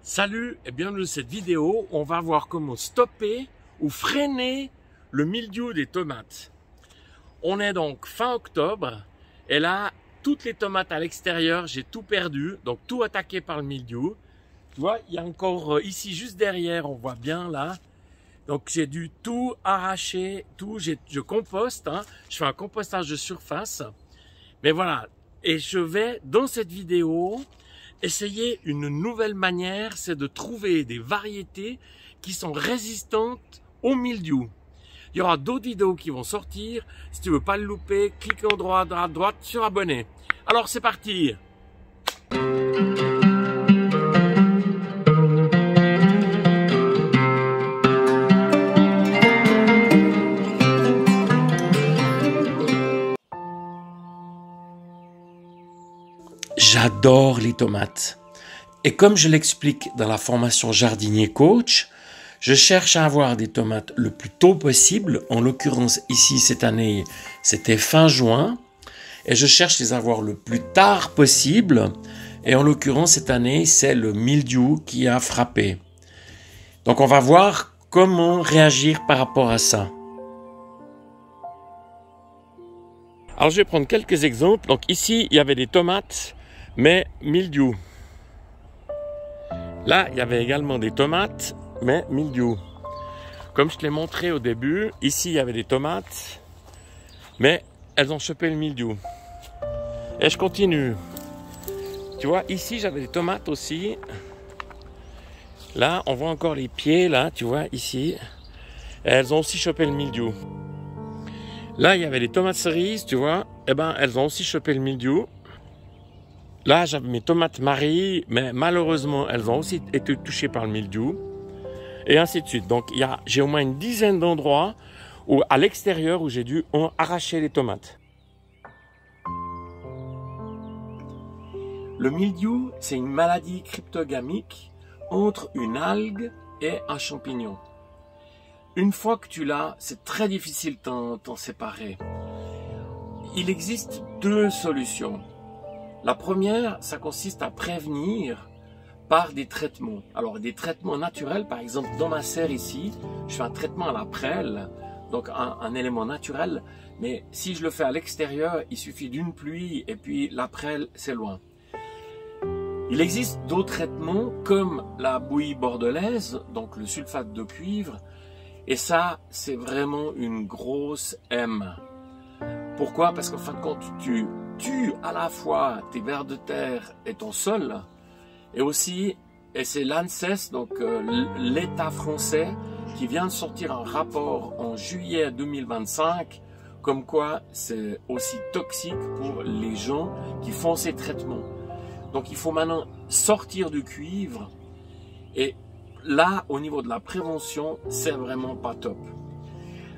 Salut et bienvenue dans cette vidéo. On va voir comment stopper ou freiner le mildiou des tomates. On est donc fin octobre et là, toutes les tomates à l'extérieur, j'ai tout perdu, donc tout attaqué par le mildiou. Tu vois, il y a encore ici juste derrière, on voit bien là. Donc j'ai dû tout arracher, je composte, je fais un compostage de surface. Mais voilà, et je vais dans cette vidéo essayer une nouvelle manière, c'est de trouver des variétés qui sont résistantes au mildiou. Il y aura d'autres vidéos qui vont sortir. Si tu veux pas le louper, clique en droit à droite sur abonner. Alors c'est parti. J'adore les tomates. Et comme je l'explique dans la formation jardinier coach, je cherche à avoir des tomates le plus tôt possible. En l'occurrence, ici, cette année, c'était fin juin. Et je cherche à les avoir le plus tard possible. Et en l'occurrence, cette année, c'est le mildiou qui a frappé. Donc, on va voir comment réagir par rapport à ça. Alors, je vais prendre quelques exemples. Donc, ici, il y avait des tomates, mais mildiou. Là, il y avait également des tomates, mais mildiou. Comme je te l'ai montré au début, ici, il y avait des tomates, mais elles ont chopé le mildiou. Et je continue. Tu vois, ici, j'avais des tomates aussi. Là, on voit encore les pieds, là, tu vois, ici. Et elles ont aussi chopé le mildiou. Là, il y avait des tomates cerises, tu vois. Eh ben, elles ont aussi chopé le mildiou. Là, j'avais mes tomates Marie, mais malheureusement, elles ont aussi été touchées par le mildiou. Et ainsi de suite. Donc, j'ai au moins une dizaine d'endroits à l'extérieur où j'ai dû arracher les tomates. Le mildiou, c'est une maladie cryptogamique entre une algue et un champignon. Une fois que tu l'as, c'est très difficile de t'en séparer. Il existe deux solutions. La première, ça consiste à prévenir par des traitements. Alors, des traitements naturels, par exemple, dans ma serre ici, je fais un traitement à la prêle, donc un élément naturel, mais si je le fais à l'extérieur, il suffit d'une pluie et puis la prêle, c'est loin. Il existe d'autres traitements comme la bouillie bordelaise, donc le sulfate de cuivre, et ça, c'est vraiment une grosse M. Pourquoi? Parce qu'en fin de compte, tu tues à la fois tes vers de terre et ton sol, et aussi, et c'est l'ANSES, donc l'État français, qui vient de sortir un rapport en juillet 2025, comme quoi c'est aussi toxique pour les gens qui font ces traitements. Donc il faut maintenant sortir du cuivre, et là, au niveau de la prévention, c'est vraiment pas top.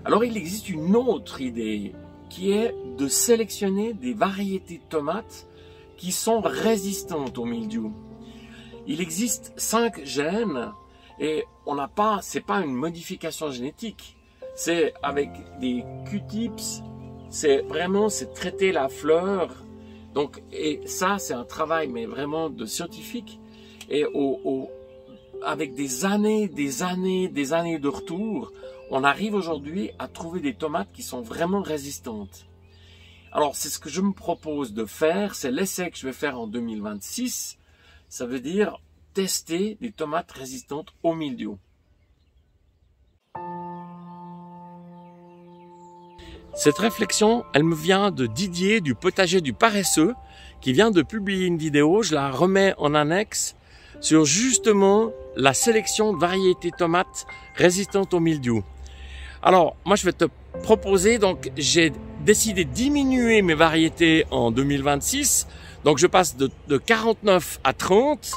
Alors il existe une autre idée, qui est de sélectionner des variétés de tomates qui sont résistantes au mildiou. Il existe 5 gènes et c'est pas une modification génétique, c'est avec des Q-tips, c'est traiter la fleur. Donc, et ça, c'est un travail, mais vraiment de scientifique, et avec des années de retour, on arrive aujourd'hui à trouver des tomates qui sont vraiment résistantes. Alors, c'est ce que je me propose de faire, c'est l'essai que je vais faire en 2026. Ça veut dire tester des tomates résistantes au mildiou. Cette réflexion, elle me vient de Didier du potager du paresseux, qui vient de publier une vidéo, je la remets en annexe, sur justement la sélection de variétés tomates résistantes au mildiou. Alors, moi je vais te proposer, donc j'ai décidé de diminuer mes variétés en 2026, donc je passe de 49 à 30,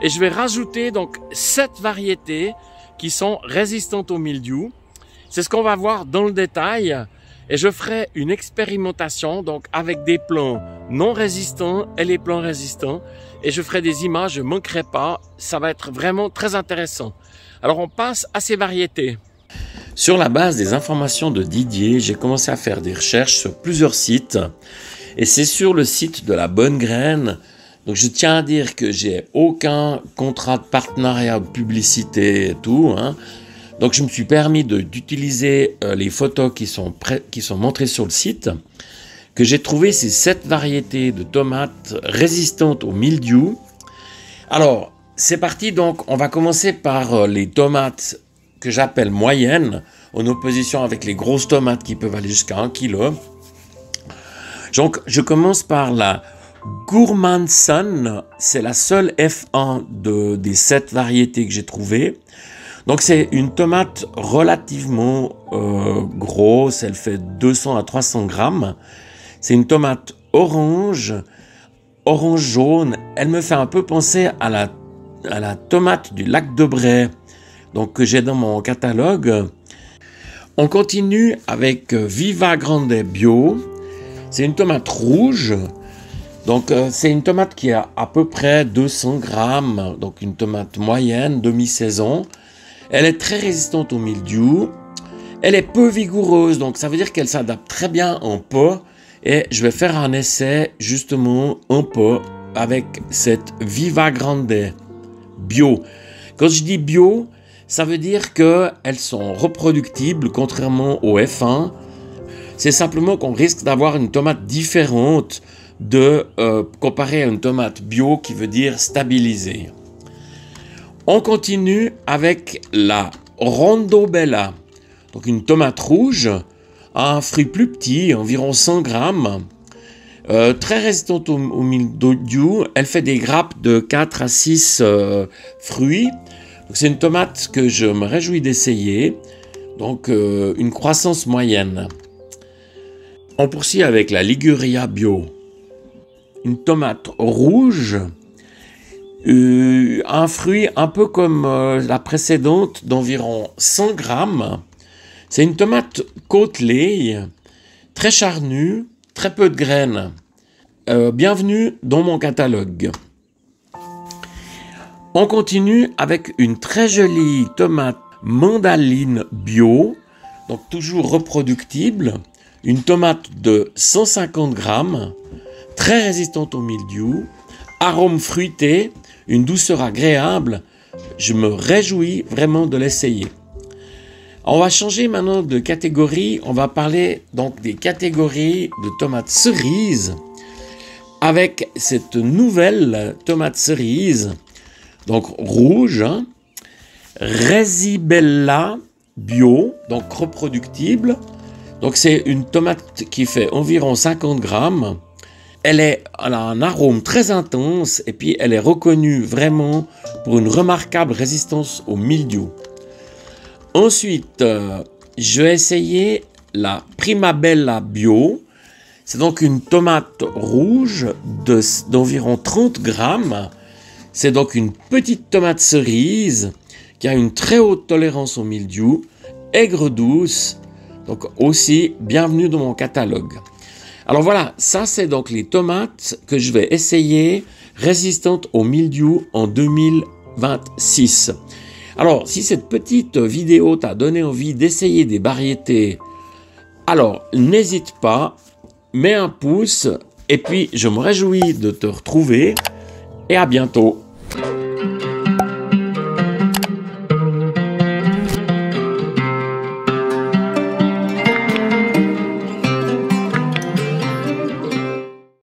et je vais rajouter donc 7 variétés qui sont résistantes au mildiou. C'est ce qu'on va voir dans le détail, et je ferai une expérimentation donc avec des plants non résistants et les plants résistants, et je ferai des images, je ne manquerai pas, ça va être vraiment très intéressant. Alors on passe à ces variétés. Sur la base des informations de Didier, j'ai commencé à faire des recherches sur plusieurs sites, et c'est sur le site de la Bonne Graine Donc je tiens à dire que j'ai aucun contrat de partenariat ou de publicité et tout, hein. Donc je me suis permis d'utiliser les photos qui sont montrées sur le site, que j'ai trouvé ces 7 variétés de tomates résistantes au mildiou. Alors c'est parti, donc on va commencer par les tomates que j'appelle moyennes, en opposition avec les grosses tomates qui peuvent aller jusqu'à 1 kg. Donc je commence par la Gourmandson, c'est la seule F1 des 7 variétés que j'ai trouvées. Donc c'est une tomate relativement grosse, elle fait 200 à 300 grammes. C'est une tomate orange jaune. Elle me fait un peu penser à la tomate du lac de Bray, donc que j'ai dans mon catalogue. On continue avec Viva Grande Bio. C'est une tomate rouge. Donc c'est une tomate qui a à peu près 200 grammes, donc une tomate moyenne, demi-saison. Elle est très résistante au mildiou. Elle est peu vigoureuse, donc ça veut dire qu'elle s'adapte très bien en pot. Et je vais faire un essai justement en pot avec cette Viva Grande Bio. Quand je dis bio, ça veut dire qu'elles sont reproductibles contrairement au F1. C'est simplement qu'on risque d'avoir une tomate différente comparée à une tomate bio qui veut dire stabilisée. On continue avec la Rondo Bella, donc une tomate rouge, un fruit plus petit, environ 100 grammes, très résistante au mildiou. Elle fait des grappes de 4 à 6 fruits. C'est une tomate que je me réjouis d'essayer, donc une croissance moyenne. On poursuit avec la Liguria Bio, une tomate rouge, un fruit un peu comme la précédente d'environ 100 grammes. C'est une tomate côtelée, très charnue, très peu de graines. Bienvenue dans mon catalogue. On continue avec une très jolie tomate mandaline bio, donc toujours reproductible. Une tomate de 150 grammes, très résistante au mildiou, arôme fruité, une douceur agréable. Je me réjouis vraiment de l'essayer. On va changer maintenant de catégorie. On va parler donc des catégories de tomates cerises avec cette nouvelle tomate cerise, donc rouge, hein, Resibella Bio, donc reproductible. Donc c'est une tomate qui fait environ 50 grammes. Elle a un arôme très intense et puis elle est reconnue vraiment pour une remarquable résistance au mildiou. Ensuite, je vais essayer la Primabella Bio. C'est donc une tomate rouge d'environ 30 grammes. C'est donc une petite tomate cerise qui a une très haute tolérance au mildiou, aigre douce. Donc aussi, bienvenue dans mon catalogue. Alors voilà, ça c'est donc les tomates que je vais essayer résistantes au mildiou en 2026. Alors, si cette petite vidéo t'a donné envie d'essayer des variétés, alors n'hésite pas, mets un pouce et puis je me réjouis de te retrouver et à bientôt.